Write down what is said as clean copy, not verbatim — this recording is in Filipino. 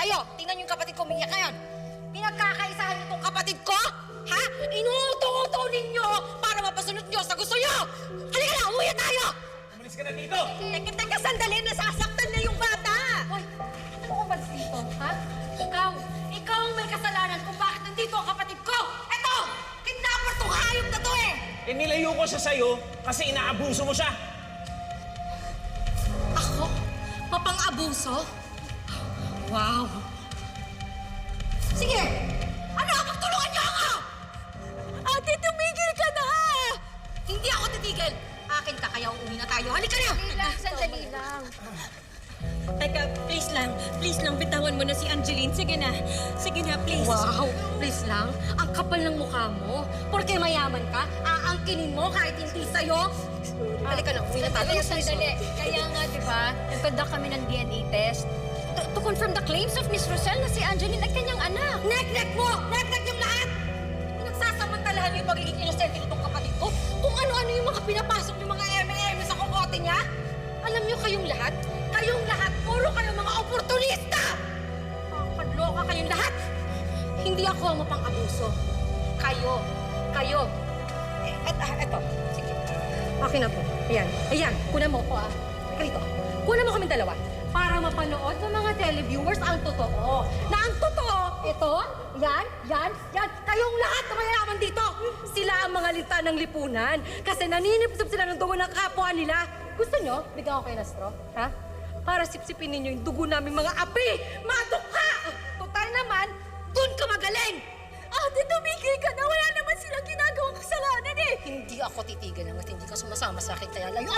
kayo. Tingnan yung kapatid ko, umiyak ngayon. Pinagkakaisahan niyo tong kapatid ko? Ha? Inuuto-uto ninyo para mapasunod niyo sa gusto niyo! Halika na, umuwi na tayo! Umalis ka na dito! Teka, sandali, nasasaktan na yung bata! Hoy, ano ka ba dito, ha? Ikaw ang may kasalanan kung bakit nandito ang kapatid ko! Eto! Kidnapper tong hayop na to eh! Eh, nilayo ko siya sa'yo kasi inaabuso mo siya. Ako? Mapang-abuso? Wow! Sige! Ano? Magtulungan niyo ako! Ate, tumigil ka na! Hindi ako titigil! Akin ka, kaya uuwi na tayo. Halika na! Sandali lang. Teka, please lang, bitawan mo na si Angeline. Sige na, please. Wow! Please lang, ang kapal ng mukha mo. Porke mayaman ka, aangkinin mo kahit hindi sa'yo. Halika na, uwi na tayo. Sandali. Kaya nga, di ba, nagkonduct kami ng DNA test to confirm the claims of Miss Rosel na si Angeline ay kanyang anak. Nek-nek mo! Nek-nek yung lahat! Pinagsasamantalahan niyo yung pagiging inosente nitong kapatid ko. Kung ano-ano yung mga pinapasok yung mga eme-eme sa kokote niya. Alam niyo kayong lahat, puro kayong mga oportunista! Kadloka kayong lahat! Hindi ako ang mapang-abuso. Kayo. Eto. Sige. Okay na po. Ayan. Kunan mo ko Rito. Kunan mo kami dalawa. Para mapanood ng mga televiewers ang totoo. Na ang totoo, ito, yan. Kayong lahat na mayayaman dito. Sila ang mga lita ng lipunan. Kasi naninipsip sila ng dugo ng kapwa nila. Gusto nyo, bigyan ko kayo ng straw? Ha? Para sipsipin ninyo yung dugo namin mga api! Mga dukha! Total naman, dun ka magaling! Ate, tumigil ka na. Wala naman silang ginagawang kasalanan eh. Hindi ako titigil hanggat hindi ka sumasama sa akin. Kaya layuan